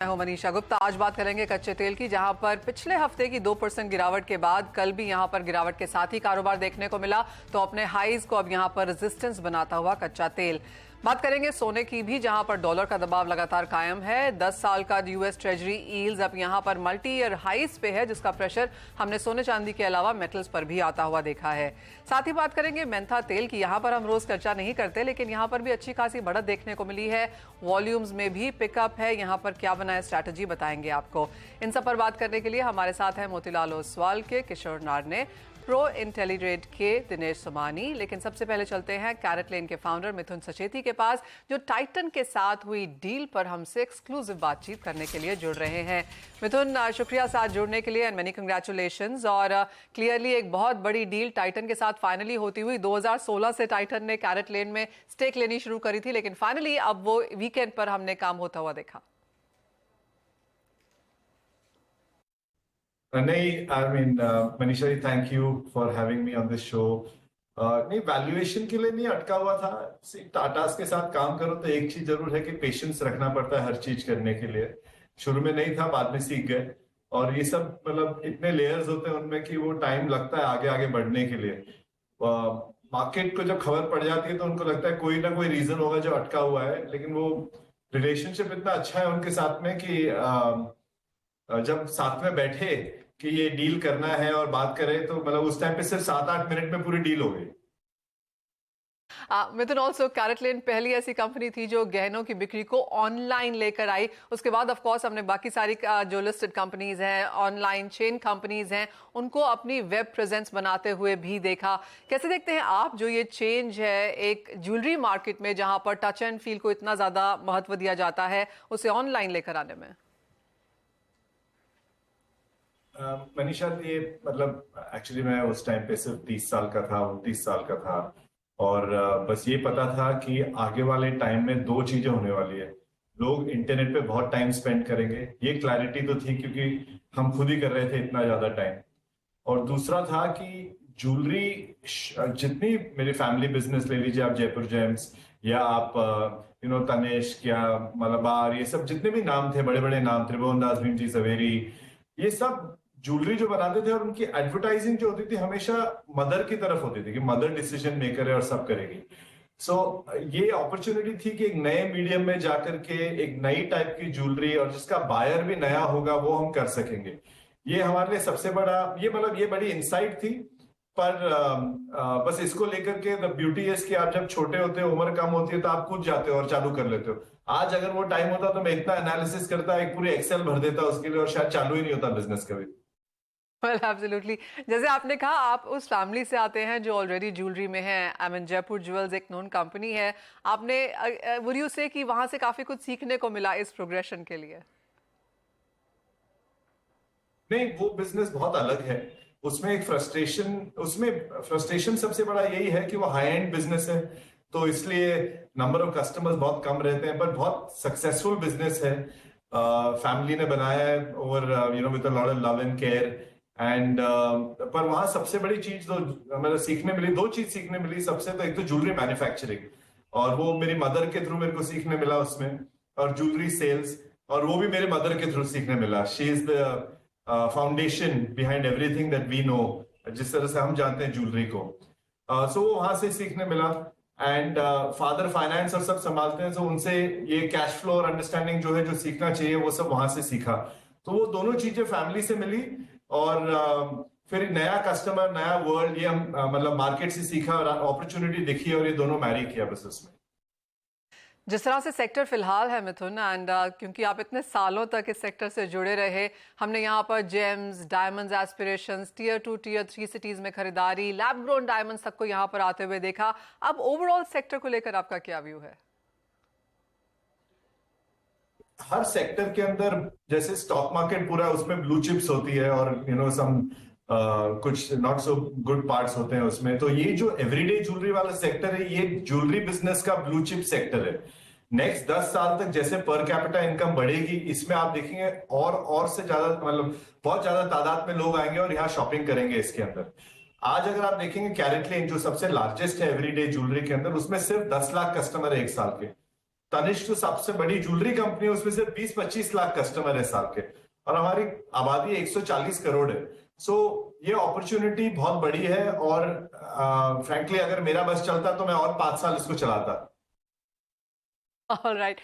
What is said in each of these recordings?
मैं हूं मनीषा गुप्ता। आज बात करेंगे कच्चे तेल की, जहां पर पिछले हफ्ते की 2% गिरावट के बाद कल भी यहां पर गिरावट के साथ ही कारोबार देखने को मिला। तो अपने हाईज को अब यहां पर रेजिस्टेंस बनाता हुआ कच्चा तेल। बात करेंगे सोने की भी, जहां पर डॉलर का दबाव लगातार कायम है। 10 साल का यूएस ट्रेजरी यील्ड्स अब यहां पर मल्टी ईयर हाईज पे है, जिसका प्रेशर हमने सोने चांदी के अलावा मेटल्स पर भी आता हुआ देखा है। साथ ही बात करेंगे मेंथा तेल की। यहां पर हम रोज चर्चा नहीं करते, लेकिन यहां पर भी अच्छी खासी बढ़त देखने को मिली है। वॉल्यूम्स में भी पिकअप है। यहां पर क्या बना है स्ट्रैटेजी, बताएंगे आपको। इन सब पर बात करने के लिए हमारे साथ हैं मोतीलाल ओसवाल के किशोर नारने, प्रो इंटेलीट्रेड के दिनेश सोमानी। लेकिन सबसे पहले चलते हैं कैरेटलेन के फाउंडर मिथुन सचेती के पास, जो टाइटन के साथ हुई डील पर हमसे एक्सक्लूसिव बातचीत करने के लिए जुड़ रहे हैं। मिथुन, शुक्रिया साथ जुड़ने के लिए एंड मेनी कंग्रेचुलेशंस। और क्लियरली एक बहुत बड़ी डील टाइटन के साथ फाइनली होती हुई। 2016 से टाइटन ने कैरेटलेन में स्टेक लेनी शुरू करी थी, लेकिन फाइनली अब वो वीकेंड पर हमने काम होता हुआ देखा। नहीं, I mean Manisha ji, thank you for having me on this show. नहीं, वैल्यूएशन के लिए नहीं अटका हुआ था। टाटास के साथ काम करो तो एक चीज जरूर है कि पेशेंस रखना पड़ता है हर चीज करने के लिए। शुरू में नहीं था, बाद में सीख गए। और ये सब मतलब इतने लेयर्स होते हैं उनमें कि वो टाइम लगता है आगे आगे बढ़ने के लिए। मार्केट को जब खबर पड़ जाती है तो उनको लगता है कोई ना कोई रीजन होगा जो अटका हुआ है, लेकिन वो रिलेशनशिप इतना अच्छा है उनके साथ में कि जब साथ में बैठे कि ये डील करना है और बात करें, तो मतलब उस टाइम पे सिर्फ 7-8 मिनट में पूरी डील हो गई। मिथुन, ऑल्सो कैरेटलेन पहली ऐसी कंपनी थी जो गहनों की बिक्री को ऑनलाइन लेकर आई। उसके बाद ऑफ कोर्स हमने बाकी सारी जो लिस्टेड कंपनीज हैं, ऑनलाइन चेन कंपनीज हैं, उनको अपनी वेब प्रेजेंस बनाते हुए भी देखा। कैसे देखते हैं आप जो ये चेंज है एक ज्वेलरी मार्केट में, जहां पर टच एंड फील को इतना ज्यादा महत्व दिया जाता है, उसे ऑनलाइन लेकर आने में? मनीषा, ये मतलब एक्चुअली मैं उस टाइम पे सिर्फ 30 साल का था, 29 साल का था। और बस ये पता था कि आगे वाले टाइम में दो चीजें होने वाली है। लोग इंटरनेट पे बहुत टाइम स्पेंड करेंगे, ये क्लैरिटी तो थी क्योंकि हम खुद ही कर रहे थे इतना ज्यादा टाइम। और दूसरा था कि ज्वेलरी, जितनी मेरी फैमिली बिजनेस ले लीजिए आप, जयपुर जेम्स या आप तनिष्क या मलबार, ये सब जितने भी नाम थे, बड़े बड़े नाम, त्रिभुवन दास भीमजी सवेरी, ये सब ज्वेलरी जो बनाते थे और उनकी एडवर्टाइजिंग जो होती थी हमेशा मदर की तरफ होती थी कि मदर डिसीजन मेकर है और सब करेगी। सो ये अपॉर्चुनिटी थी कि एक नए मीडियम में जाकर के एक नई टाइप की ज्वेलरी, और जिसका बायर भी नया होगा, वो हम कर सकेंगे। ये हमारे लिए सबसे बड़ा, ये मतलब ये बड़ी इंसाइट थी। पर बस इसको लेकर के द ब्यूटी इज कि आप जब छोटे होते हो, उम्र कम होती है, तो आप कूद जाते हो और चालू कर लेते हो। आज अगर वो टाइम होता तो मैं इतना एनालिसिस करता, एक पूरी एक्सेल भर देता उसके लिए, और शायद चालू ही नहीं होता बिजनेस कभी। Well, absolutely. जैसे आपने कहा, आप उस फैमिली से आते हैं जो ऑलरेडी ज्वेलरी में है। आई मीन जयपुर ज्वेल्स एक नोन कंपनी है। आपने वुड यू से कि वहां से काफी कुछ सीखने को मिला इस प्रोग्रेशन के लिए? नहीं, वो बिजनेस बहुत अलग है। उसमें फ्रस्ट्रेशन सबसे बड़ा यही है कि वो हाई एंड बिजनेस है, तो इसलिए नंबर ऑफ कस्टमर्स बहुत कम रहते हैं, पर बहुत सक्सेसफुल बिजनेस है। फैमिली ने बनाया है over with a lot of love and care. And पर वहां सबसे बड़ी चीज तो मतलब सीखने मिली, दो चीज सीखने मिली सबसे। तो एक तो ज्वेलरी मैन्युफैक्चरिंग, और वो मेरी मदर के थ्रू मेरे को सीखने मिला उसमें, और ज्वेलरी सेल्स, और वो भी मेरे मदर के थ्रू सीखने मिला। She is the foundation behind everything that we know, जिस तरह से हम जानते हैं ज्वेलरी को। सो वो वहां से सीखने मिला। एंड फादर फाइनेंस और सब संभालते हैं, तो उनसे ये कैश फ्लो और अंडरस्टैंडिंग जो है, जो सीखना चाहिए, वो सब वहां से सीखा। तो वो दोनों चीजें फैमिली से मिली। और फिर नया कस्टमर, नया वर्ल्ड, ये हम मतलब मार्केट से सीखा और अपॉर्चुनिटी दिखी, और ये दोनों मैरी किया बस उसमें। जिस तरह से सेक्टर फिलहाल है मिथुन, एंड क्योंकि आप इतने सालों तक इस सेक्टर से जुड़े रहे, हमने यहाँ पर gems, diamonds, aspirations, tier 2 tier 3 cities में खरीदारी, लैब ग्रोन डायमंड्स तक को यहाँ पर आते हुए देखा। अब ओवरऑल सेक्टर को लेकर आपका क्या व्यू है? हर सेक्टर के अंदर, जैसे स्टॉक मार्केट पूरा, उसमें ब्लू चिप्स होती है और सम कुछ नॉट सो गुड पार्ट्स होते हैं उसमें। तो ये जो एवरीडे ज्वेलरी वाला सेक्टर है, ये ज्वेलरी बिजनेस का ब्लू चिप सेक्टर है। नेक्स्ट 10 साल तक जैसे पर कैपिटा इनकम बढ़ेगी, इसमें आप देखेंगे और से ज्यादा, मतलब बहुत ज्यादा तादाद में लोग आएंगे और यहाँ शॉपिंग करेंगे इसके अंदर। आज अगर आप देखेंगे कैरेटलेन जो सबसे लार्जेस्ट है एवरीडे ज्वेलरी के अंदर, उसमें सिर्फ 10 लाख कस्टमर है एक साल के। तनिष्क तो सबसे बड़ी ज्वेलरी कंपनी है, उसमें से 20-25 लाख कस्टमर है साल के, और हमारी आबादी 140 करोड़ है। सो ये अपॉर्चुनिटी बहुत बड़ी है, और फ्रैंकली अगर मेरा बस चलता तो मैं और 5 साल इसको चलाता। ऑलराइट,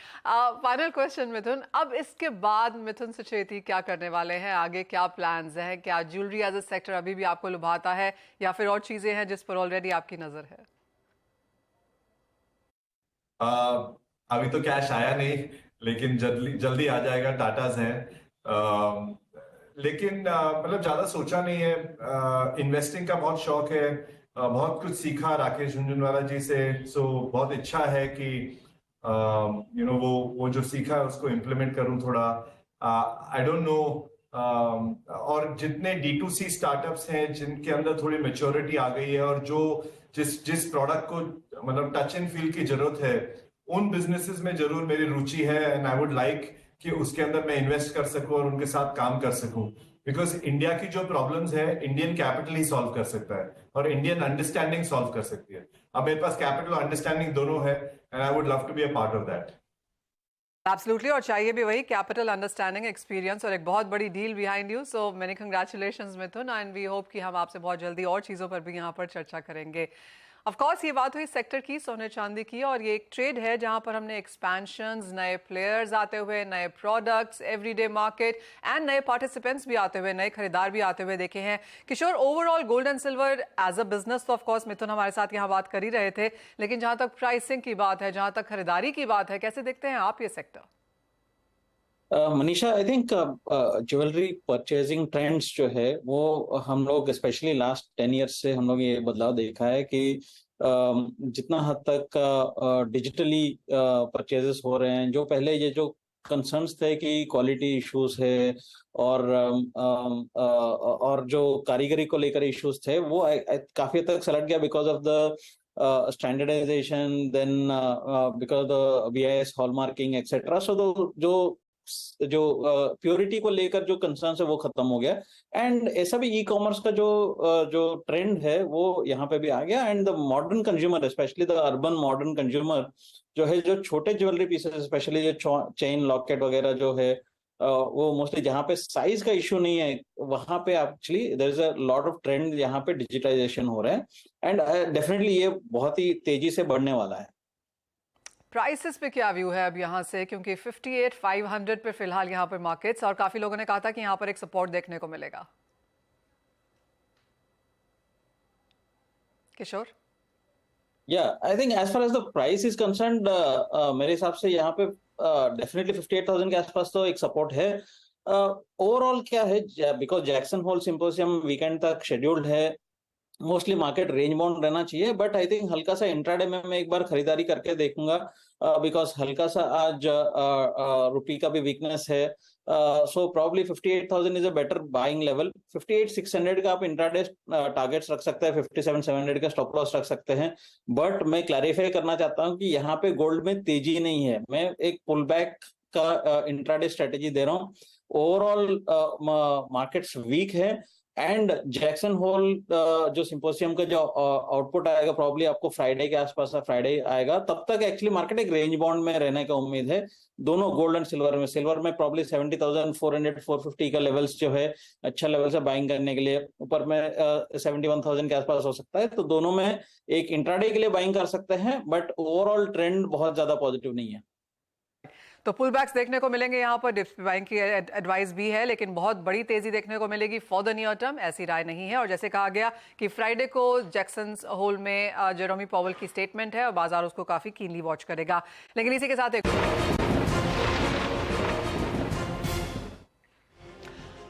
फाइनल क्वेश्चन मिथुन, अब इसके बाद मिथुन सचेती क्या करने वाले हैं, आगे क्या प्लान्स हैं? क्या ज्वेलरी एज अ सेक्टर अभी भी आपको लुभाता है, या फिर और चीजें हैं जिस पर ऑलरेडी आपकी नजर है? अभी तो कैश आया नहीं, लेकिन जल्दी जल्दी आ जाएगा। टाटाज हैं, लेकिन मतलब ज्यादा सोचा नहीं है। इन्वेस्टिंग का बहुत शौक है, बहुत कुछ सीखा राकेश झुनझुनवाला जी से। सो बहुत इच्छा है कि वो जो सीखा है उसको इम्प्लीमेंट करूं थोड़ा। I don't know. और जितने D2C स्टार्टअप्स हैं जिनके अंदर थोड़ी मेच्योरिटी आ गई है, और जो जिस जिस प्रोडक्ट को मतलब टच एंड फील की जरूरत है, उन बिजनेसेस में जरूर मेरी रुचि है, एंड आई वुड लाइक कि उसके अंदर मैं इन्वेस्ट कर सकूं और उनके साथ काम कर सकूं। बिकॉज इंडिया की जो प्रॉब्लम्स है इंडियन कैपिटल ही सॉल्व कर सकता है, और इंडियन अंडरस्टैंडिंग सॉल्व कर सकती है। अब मेरे पास कैपिटल और अंडरस्टैंडिंग दोनों है, and I would love to be a part of that. Absolutely, और चाहिए भी वही, कैपिटल, अंडरस्टैंडिंग, एक्सपीरियंस और एक बहुत बड़ी deal behind you. So many congratulations Mithun, and we hope कि हम आपसे बहुत जल्दी और चीज़ों पर भी यहाँ पर चर्चा करेंगे। ऑफ कोर्स ये बात हुई सेक्टर की, सोने चांदी की, और ये एक ट्रेड है जहां पर हमने एक्सपेंशंस, नए प्लेयर्स आते हुए, नए प्रोडक्ट्स, एवरीडे मार्केट एंड नए पार्टिसिपेंट्स भी आते हुए, नए खरीदार भी आते हुए देखे हैं। Kishore, overall gold and silver as a business तो ऑफ कोर्स मिथुन हमारे साथ यहाँ बात कर ही रहे थे, लेकिन जहां तक प्राइसिंग की बात है, जहां तक खरीदारी की बात है, कैसे देखते हैं आप ये sector? Manisha, I think jewellery purchasing trends जो है वो हम लोग स्पेशली लास्ट 10 ईयर्स से हम लोग ये बदलाव देखा है कि जितना हद तक डिजिटली परचेजेस हो रहे हैं, जो पहले ये जो कंसर्न्स थे कि क्वालिटी इश्यूज है और जो कारीगरी को लेकर इश्यूज थे, वो काफी हद तक सलट गया because of the standardisation, then because the BIS hallmarking etcetera. So जो प्योरिटी को लेकर जो कंसर्न है वो खत्म हो गया, एंड ऐसा भी ई कॉमर्स का जो ट्रेंड है वो यहाँ पे भी आ गया। And the modern consumer, specially the urban modern consumer जो है, जो छोटे ज्वेलरी पीसेस, स्पेशली जो चेन लॉकेट वगैरह जो है, वो मोस्टली जहाँ पे साइज का इश्यू नहीं है, वहां पे actually there is a lot of trend, यहाँ पे डिजिटाइजेशन हो रहा है, एंड डेफिनेटली ये बहुत ही तेजी से बढ़ने वाला है। प्राइसेस पे क्या व्यू है अब यहाँ से, क्योंकि 58,500 पे फिलहाल यहाँ पर मार्केट्स, और काफी लोगों ने कहा था कि यहाँ पर एक सपोर्ट देखने को मिलेगा। Kishore? I think as far as the price is concerned, मेरे हिसाब से यहाँ पे डेफिनेटली 58,000 के आसपास तो एक सपोर्ट है। ओवरऑल क्या है, because Jackson Hole symposium weekend तक शेड्यूल्ड है, मोस्टली मार्केट रेंज बाउंड रहना चाहिए, बट आई थिंक हल्का सा इंट्राडे में मैं एक बार खरीदारी करके देखूंगा, बिकॉज हल्का सा आज रुपी का भी वीकनेस है। So probably 58,000 is a better buying level. 58,600 का आप इंट्राडे टारगेट्स रख सकते हैं, 57,700 का स्टॉप लॉस रख सकते हैं। बट मैं क्लैरिफाई करना चाहता हूं कि यहाँ पे गोल्ड में तेजी नहीं है, मैं एक पुल बैक का इंट्राडे स्ट्रेटेजी दे रहा हूँ। ओवरऑल मार्केट्स वीक है, एंड जैक्सन होल जो सिंपोजियम का जो आउटपुट आएगा प्रॉब्ली आपको फ्राइडे के आसपास, फ्राइडे आएगा, तब तक एक्चुअली मार्केट एक रेंज बाउंड में रहने का उम्मीद है दोनों गोल्ड एंड सिल्वर में। सिल्वर में प्रॉब्ली 70,400-450 का लेवल्स जो है अच्छा लेवल से बाइंग करने के लिए, ऊपर में 71,000 के आसपास हो सकता है, तो दोनों में एक इंट्राडे के लिए बाइंग कर सकते हैं, बट ओवरऑल ट्रेंड बहुत ज्यादा पॉजिटिव नहीं है। तो पुल बैक्स देखने को मिलेंगे यहाँ पर, डिप्स बैंक की एडवाइस भी है, लेकिन बहुत बड़ी तेजी देखने को मिलेगी फॉर द नियर टर्म, ऐसी राय नहीं है। और जैसे कहा गया कि फ्राइडे को जैक्सन होल में जेरोमी पॉवेल की स्टेटमेंट है और बाजार उसको काफी कीनली वॉच करेगा। लेकिन इसी के साथ एक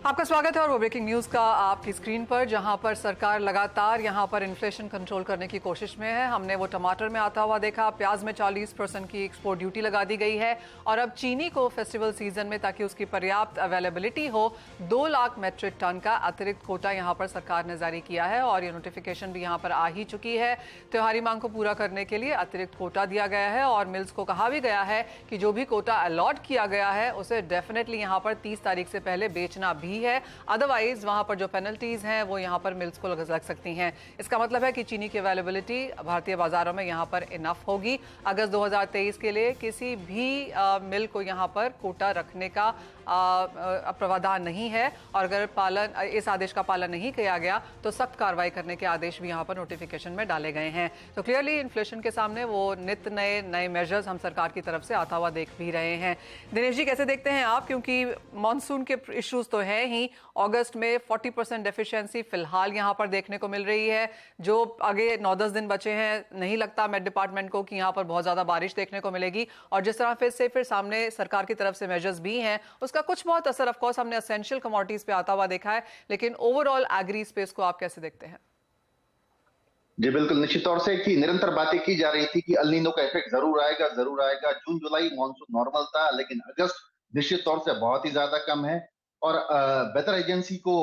आपका स्वागत है और वो ब्रेकिंग न्यूज का आपकी स्क्रीन पर, जहां पर सरकार लगातार यहां पर इन्फ्लेशन कंट्रोल करने की कोशिश में है। हमने वो टमाटर में आता हुआ देखा, प्याज में 40% की एक्सपोर्ट ड्यूटी लगा दी गई है, और अब चीनी को फेस्टिवल सीजन में ताकि उसकी पर्याप्त अवेलेबिलिटी हो, 2 लाख मेट्रिक टन का अतिरिक्त कोटा यहां पर सरकार ने जारी किया है, और ये नोटिफिकेशन भी यहां पर आ ही चुकी है। त्योहारी मांग को पूरा करने के लिए अतिरिक्त कोटा दिया गया है, और मिल्स को कहा भी गया है कि जो भी कोटा अलॉट किया गया है उसे डेफिनेटली यहां पर 30 तारीख से पहले बेचना भी तभी है, अदरवाइज वहां पर जो पेनल्टीज हैं वो यहाँ पर मिल्स को लग सकती हैं। इसका मतलब है कि चीनी की अवेलेबिलिटी भारतीय बाजारों में यहाँ पर इनफ होगी। अगस्त 2023 के लिए किसी भी मिल को यहाँ पर कोटा रखने का प्रावधान नहीं है, और अगर इस आदेश का पालन नहीं किया गया तो सख्त कार्रवाई करने के आदेश भी यहाँ पर नोटिफिकेशन में डाले गए हैं। तो क्लियरली इन्फ्लेशन के सामने वो नित नए मेजर्स हम सरकार की तरफ से आता हुआ देख भी रहे हैं। दिनेश जी, कैसे देखते हैं आप, क्योंकि मॉनसून के इश्यूज तो है ही, अगस्त में 40% डेफिशिएंसी फिलहाल यहाँ पर देखने को मिल रही है, जो आगे 9-10 दिन बचे हैं, नहीं लगता मेट डिपार्टमेंट को कि यहाँ पर बहुत ज्यादा बारिश देखने को मिलेगी, और जिस तरह फिर सामने सरकार की तरफ से मेजर्स भी हैं उसका कुछ बहुत असर ऑफ कोर्स हमने एसेंशियल कमोडिटीज पे आता हुआ देखा है, लेकिन ओवरऑल एग्री स्पेस को आप कैसे देखते हैं? जी बिल्कुल, निश्चित तौर से कि निरंतर बातें की जा रही थी कि अल नीनो का इफेक्ट जरूर आएगा। जून जुलाई मॉनसून नॉर्मल था, लेकिन अगस्त निश्चित तौर से बहुत ही ज्यादा कम है। और वेदर एजेंसी को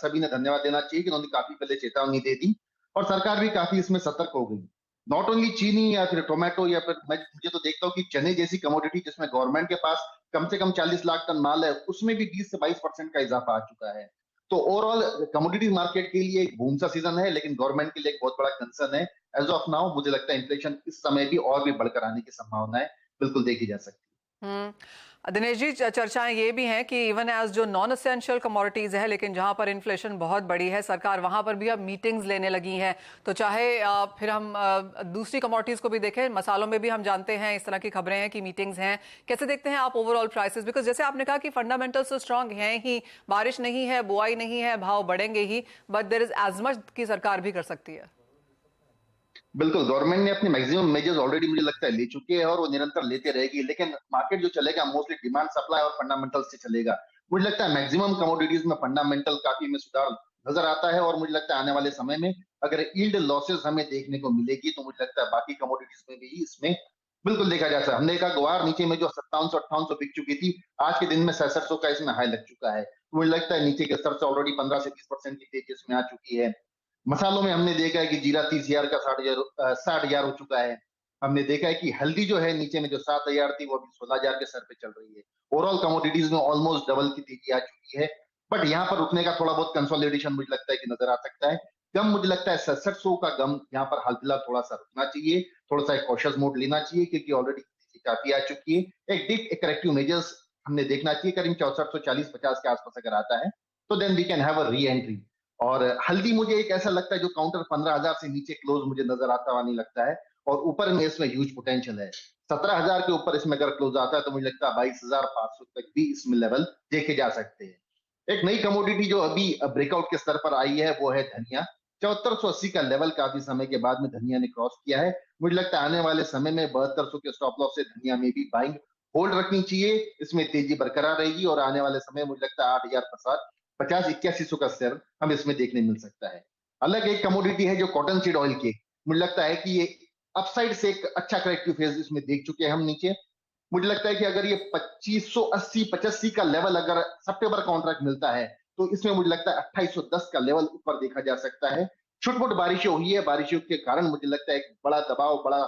सभी ने धन्यवाद देना चाहिए कि उन्होंने काफी पहले चेतावनी दे दी और सरकार भी काफी इसमें सतर्क हो गई। नॉट ओनली चीनी या फिर टोमेटो या फिर मुझे तो देखता हूँ कि चने जैसी कमोडिटी जिसमें गवर्नमेंट के पास कम से कम 40 लाख टन माल है, उसमें भी 20 से 22% का इजाफा आ चुका है। तो ओवरऑल कमोडिटी मार्केट के लिए एक बूम सा सीजन है, लेकिन गवर्नमेंट के लिए एक बहुत बड़ा कंसर्न है। एज ऑफ नाउ मुझे लगता है इन्फ्लेशन इस समय भी और भी बढ़कर आने की संभावना है बिल्कुल देखी जा सकती है। दिनेश जी, चर्चाएं ये भी हैं कि इवन एज जो नॉन एसेंशियल कमोडिटीज है, लेकिन जहां पर इन्फ्लेशन बहुत बड़ी है, सरकार वहां पर भी अब मीटिंग्स लेने लगी है। तो चाहे फिर हम दूसरी कमोडिटीज को भी देखें, मसालों में भी हम जानते हैं इस तरह की खबरें हैं कि मीटिंग्स हैं। कैसे देखते हैं आप ओवरऑल प्राइसेस? बिकॉज जैसे आपने कहा कि फंडामेंटल्स तो स्ट्रांग हैं ही, बारिश नहीं है, बुआई नहीं है, भाव बढ़ेंगे ही, but there is as much की सरकार भी कर सकती है। बिल्कुल, गवर्नमेंट ने अपने मैक्सिमम मेजर्स ऑलरेडी मुझे लगता है ले चुके हैं और वो निरंतर लेते रहेगी, लेकिन मार्केट जो चलेगा मोस्टली डिमांड सप्लाई और फंडामेंटल से चलेगा। मुझे लगता है मैक्सिमम कमोडिटीज में फंडामेंटल काफी में सुधार नजर आता है और मुझे लगता है आने वाले समय में अगर यील्ड लॉसेस हमें देखने को मिलेगी तो मुझे लगता है बाकी कमोडिटीज में भी इसमें बिल्कुल देखा जा सकता है। हमने देखा ग्वार नीचे में जो 5700-5800 बिक चुकी थी, आज के दिन में 6700 का इसमें हाई लग चुका है। मुझे लगता है नीचे के स्तर से ऑलरेडी 15 से 20% की तेजी इसमें आ चुकी है। मसालों में हमने देखा है कि जीरा 30,000 का 60,000 हो चुका है। हमने देखा है कि हल्दी जो है नीचे में जो 7,000 थी वो अभी 16,000 के स्तर पे चल रही है। ओवरऑल कमोडिटीज में ऑलमोस्ट डबल की तेजी आ चुकी है, बट यहाँ पर रुकने का थोड़ा बहुत कंसोलिडेशन मुझे लगता है कि नजर आ सकता है। गम मुझे लगता है 6700 का गम यहाँ पर हाल फिलहाल थोड़ा सा रुकना चाहिए, थोड़ा सा एक कॉशियस मोड लेना चाहिए क्योंकि ऑलरेडी काफी आ चुकी है। एक करेक्टिव मेजर्स हमने देखना चाहिए, करीब 6440-50 के आसपास अगर आता है तो then we can have a re entry. और हल्दी मुझे एक ऐसा लगता है जो काउंटर 15,000 से नीचे क्लोज मुझे नजर आता हुआ नहीं लगता है, और ऊपर में इसमें ह्यूज पोटेंशियल है। 17,000 के ऊपर इसमें अगर क्लोज आता है तो मुझे लगता है 22,500 तक भी इसमें लेवल देखे जा सकते हैं। एक नई कमोडिटी जो अभी ब्रेकआउट के स्तर पर आई है वो है धनिया। 7480 का लेवल काफी समय के बाद में धनिया ने क्रॉस किया है। मुझे लगता है आने वाले समय में 7200 के स्टॉप लॉस से धनिया में भी बाइंग होल्ड रखनी चाहिए, इसमें तेजी बरकरार रहेगी और आने वाले समय मुझे लगता है 8,050-8100 का शेयर हम इसमें देखने मिल सकता है। अलग एक कमोडिटी है जो कॉटन सीड ऑयल की, मुझे लगता है कि ये अपसाइड से एक अच्छा करेक्टिव फेज इसमें देख चुके हैं हम नीचे। मुझे लगता है कि अगर ये 2580-85 का लेवल अगर सितंबर कॉन्ट्रैक्ट मिलता है तो इसमें मुझे लगता है 2810 का लेवल ऊपर देखा जा सकता है। छुटपुट बारिशें हुई है, बारिशों के कारण मुझे लगता है एक बड़ा दबाव, बड़ा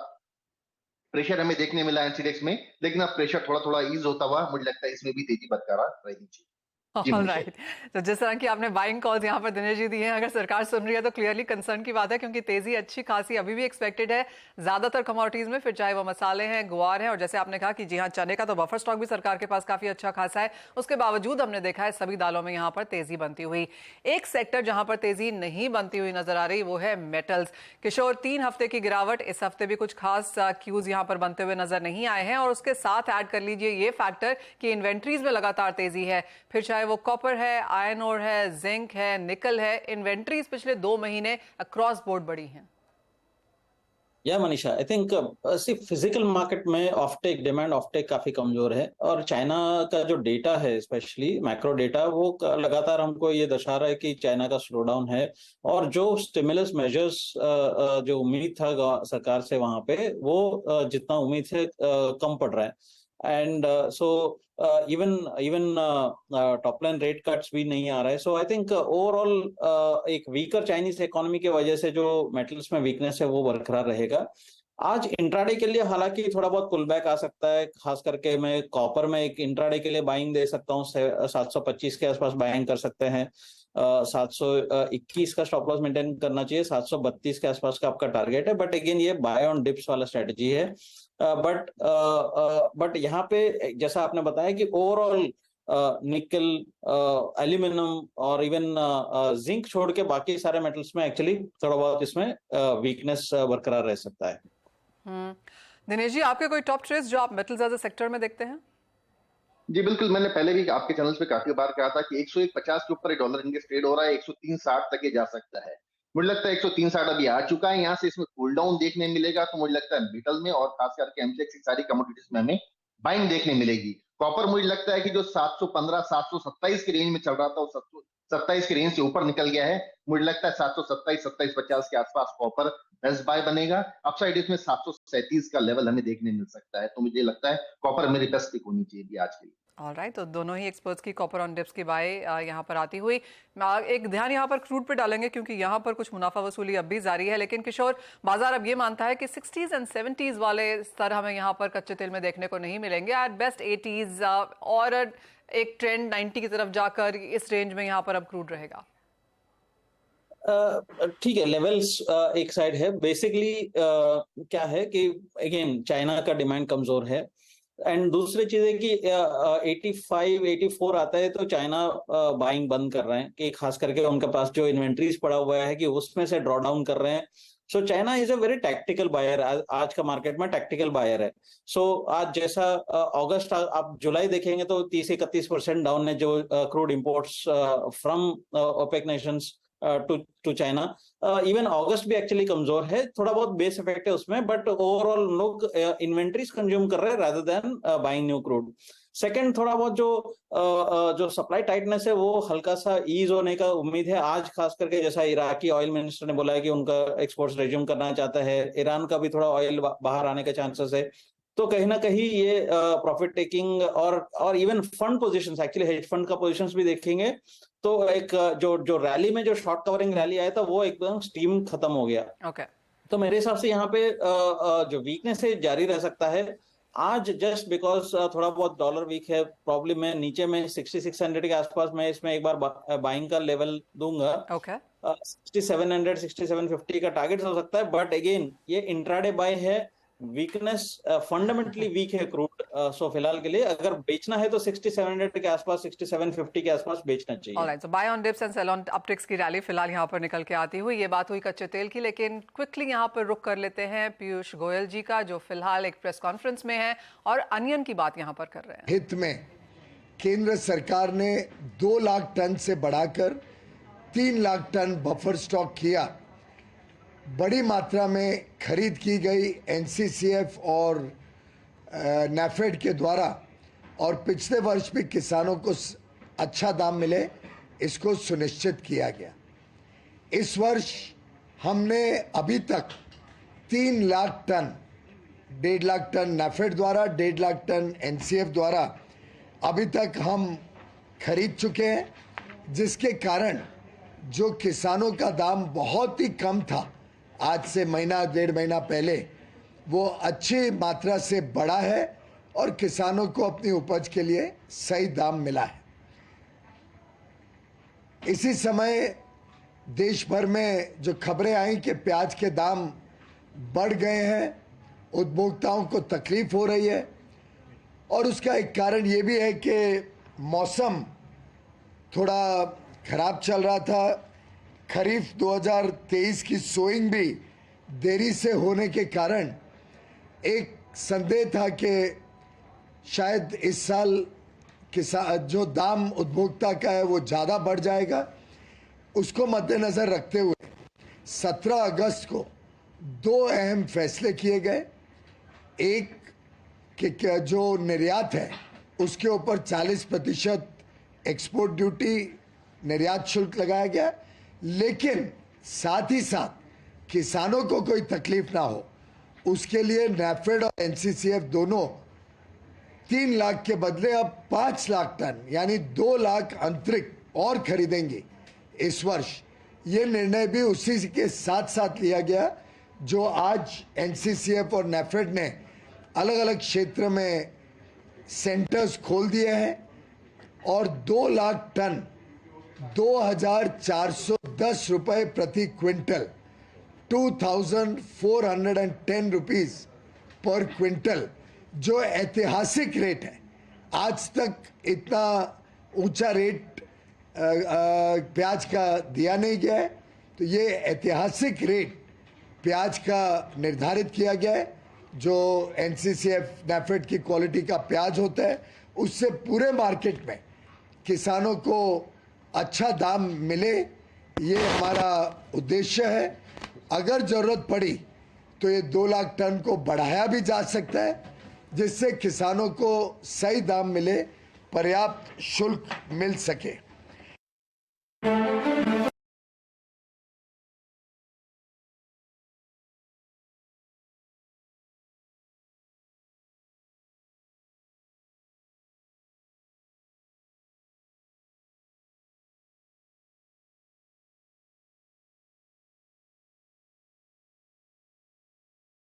प्रेशर हमें देखने मिला है इंडेक्स में, लेकिन अब प्रेशर थोड़ा थोड़ा ईज होता हुआ मुझे लगता है इसमें भी तेजी बरकरार रहनी चाहिए। राइट, तो जिस तरह की आपने बाइंग कॉल्स यहाँ पर दिनेश जी दी हैं, अगर सरकार सुन रही है तो क्लियरली कंसर्न की बात है, क्योंकि तेजी अच्छी खासी अभी भी एक्सपेक्टेड है ज्यादातर कमोडिटीज में, फिर चाहे वो मसाले हैं, गुआर है, और जैसे आपने कहा कि जी हाँ, चने का तो बफर स्टॉक भी सरकार के पास काफी अच्छा खासा है, उसके बावजूद हमने देखा है सभी दालों में यहाँ पर तेजी बनती हुई। एक सेक्टर जहां पर तेजी नहीं बनती हुई नजर आ रही वो है मेटल्स। किशोर, 3 हफ्ते की गिरावट, इस हफ्ते भी कुछ खास क्यूज यहाँ पर बनते हुए नजर नहीं आए हैं, और उसके साथ ऐड कर लीजिए ये फैक्टर कि इन्वेंट्रीज में लगातार तेजी है, फिर चाहे वो कॉपर है, आयरन ओर है, जिंक है, निकल है, इन्वेंट्रीज पिछले 2 महीने अक्रॉस बोर्ड बढ़ी हैं। या मनीषा, आई थिंक सिर्फ फिजिकल मार्केट में ऑफटेक, डिमांड ऑफटेक काफी कमजोर है, और चाइना का जो डेटा है, स्पेशली मैक्रो डेटा, वो लगातार हमको ये दर्शा रहा है कि चाइना का स्लो डाउन है, और जो स्टिमुलस मेजर्स जो उम्मीद था सरकार से वहां पे, वो जितना उम्मीद है कम पड़ रहा है। And so even top line rate cuts भी नहीं आ रहा है। सो आई थिंक ओवरऑल एक वीकर चाइनीज इकोनॉमी की वजह से जो मेटल्स में वीकनेस है वो बरकरार रहेगा। आज इंट्राडे के लिए हालांकि थोड़ा बहुत पुल बैक आ सकता है, खास करके मैं कॉपर में एक इंट्राडे के लिए बाइंग दे सकता हूँ, 725 के आसपास बाइंग कर सकते हैं। 721 का स्टॉप लॉस मेंटेन करना चाहिए, 732 के आसपास का आपका टारगेट है, बट अगेन ये बाय ऑन डिप्स वाला स्ट्रेटजी है। बट यहाँ पे जैसा आपने बताया कि ओवरऑल निकल, एल्यूमिनियम और इवन जिंक छोड़ के बाकी सारे मेटल्स में एक्चुअली थोड़ा बहुत इसमें वीकनेस बरकरार रह सकता है। दिनेश जी, आपके कोई टॉप ट्रेड्स जो आप मेटल्स एज अ सेक्टर में देखते हैं? जी बिल्कुल, मैंने पहले भी आपके चैनल्स पे काफी बार कहा था कि 101.50 के ऊपर डॉलर इंडेक्स ट्रेड हो रहा है, 103.60 तक ये जा सकता है। मुझे लगता है 103.60 अभी आ चुका है, यहाँ से इसमें कूल डाउन देखने मिलेगा, तो मुझे लगता है मेटल में और खास करके एमसीएक्स की सारी कमोडिटीज में हमें बाइंग देखने मिलेगी। कॉपर मुझे लगता है कि जो 715 727 के रेंज में चल रहा था, वो 27 के रेंज से ऊपर निकल गया है। मुझे लगता है 727 2750 के आसपास कॉपर बेस्ट बाय बनेगा। अपसाइड इसमें 737 का लेवल हमें देखने मिल सकता है, तो मुझे लगता है कॉपर मेरी बेस्ट पिक होनी चाहिए आज के लिए। ऑलराइट, तो दोनों ही एक्सपर्ट्स की कॉपर ऑन डिप्स की बाय यहाँ पर आती हुई। एक ध्यान यहाँ पर क्रूड पे डालेंगे क्योंकि यहाँ पर कुछ मुनाफा वसूली अब भी जारी है, लेकिन किशोर, बाजार अब ये मानता है कि 60s एंड 70s वाले स्तर हमें यहाँ पर कच्चे तेल में देखने को नहीं मिलेंगे। एट बेस्ट 80s और एक ट्रेंड 90 की तरफ जाकर इस रेंज में यहाँ पर अब क्रूड रहेगा। ठीक है, लेवल्स एक साइड है। बेसिकली क्या है कि अगेन चाइना का डिमांड कमजोर है, एंड दूसरी चीज है कि 85 84 आता है तो चाइना बाइंग बंद कर रहे हैं, कि खास करके उनके पास जो इन्वेंट्रीज पड़ा हुआ है कि उसमें से ड्रॉ डाउन कर रहे हैं। So China is a very tactical buyer, आज का मार्केट में टैक्टिकल बायर है। सो आज जैसा अगस्त, आप जुलाई देखेंगे तो 30-31% डाउन है जो crude imports from OPEC nations to China. Even अगस्त भी एक्चुअली कमजोर है, थोड़ा बहुत बेस इफेक्ट है उसमें, बट ओवरऑल लोग इन्वेंट्रीज कंज्यूम कर रहे हैं rather than buying new crude. Second, थोड़ा बहुत जो सप्लाई टाइटनेस है वो हल्का सा ईज होने का उम्मीद है आज, खास करके जैसा इराकी ऑयल मिनिस्टर ने बोला है कि उनका एक्सपोर्ट्स रिज्यूम करना चाहता है, ईरान का भी थोड़ा ऑयल बाहर आने का चांसेस है। तो कहीं ना कहीं ये प्रॉफिट टेकिंग और even fund positions, actually hedge fund का पोजीशंस भी देखेंगे तो एक जो रैली में जो शॉर्ट कवरिंग रैली आया था वो एकदम स्टीम खत्म हो गया। ओके, तो मेरे हिसाब से यहाँ पे जो वीकनेस है जारी रह सकता है आज, जस्ट बिकॉज थोड़ा बहुत डॉलर वीक है। प्रॉब्लम में नीचे में 6600 के आसपास मैं इसमें एक बार बाइंग का लेवल दूंगा। ओके, 6700 6750 का टारगेट हो सकता है, बट अगेन ये इंट्राडे बाय है, वीकनेस फंडामेंटली वीक है क्रूड। सो फिलहाल के लिए अगर बेचना है तो 6700 के आसपास, 6750 के आसपास बेचना चाहिए। Alright, so buy on dips and sell on upticks की रैली फिलहाल यहाँ पर निकल के आती हुई। ये बात हुई कच्चे तेल की, लेकिन क्विकली यहाँ पर रुक कर लेते हैं पीयूष गोयल जी का, जो फिलहाल एक प्रेस कॉन्फ्रेंस में है और अनियन की बात यहाँ पर कर रहे हैं। हित में केंद्र सरकार ने 2 लाख टन से बढ़ाकर 3 लाख टन बफर स्टॉक किया। बड़ी मात्रा में खरीद की गई एनसीसीएफ और नेफेड के द्वारा, और पिछले वर्ष भी किसानों को अच्छा दाम मिले इसको सुनिश्चित किया गया। इस वर्ष हमने अभी तक 3 लाख टन, 1.5 लाख टन नेफेड द्वारा, 1.5 लाख टन एनसीएफ द्वारा अभी तक हम खरीद चुके हैं, जिसके कारण जो किसानों का दाम बहुत ही कम था आज से महीना 1.5 महीना पहले, वो अच्छी मात्रा से बढ़ा है और किसानों को अपनी उपज के लिए सही दाम मिला है। इसी समय देश भर में जो खबरें आई कि प्याज के दाम बढ़ गए हैं, उपभोक्ताओं को तकलीफ हो रही है, और उसका एक कारण ये भी है कि मौसम थोड़ा खराब चल रहा था। खरीफ 2023 की सोइंग भी देरी से होने के कारण एक संदेह था कि शायद इस साल जो दाम उपभोक्ता का है वो ज़्यादा बढ़ जाएगा। उसको मद्देनज़र रखते हुए 17 अगस्त को 2 अहम फैसले किए गए। एक कि जो निर्यात है उसके ऊपर 40% एक्सपोर्ट ड्यूटी, निर्यात शुल्क लगाया गया, लेकिन साथ ही साथ किसानों को कोई तकलीफ ना हो उसके लिए नेफेड और एनसीसीएफ दोनों 3 लाख के बदले अब 5 लाख टन यानी 2 लाख अतिरिक्त और खरीदेंगे इस वर्ष। ये निर्णय भी उसी के साथ साथ लिया गया जो आज एनसीसीएफ और नेफेड ने अलग अलग क्षेत्र में सेंटर्स खोल दिए हैं और 2 लाख टन 2,410 रुपए प्रति क्विंटल 2,410 रुपीज पर क्विंटल जो ऐतिहासिक रेट है। आज तक इतना ऊंचा रेट प्याज का दिया नहीं गया है, तो ये ऐतिहासिक रेट प्याज का निर्धारित किया गया है। जो एनसीसीएफ नेफेड की क्वालिटी का प्याज होता है उससे पूरे मार्केट में किसानों को अच्छा दाम मिले, ये हमारा उद्देश्य है। अगर जरूरत पड़ी तो ये 2 लाख टन को बढ़ाया भी जा सकता है, जिससे किसानों को सही दाम मिले, पर्याप्त शुल्क मिल सके।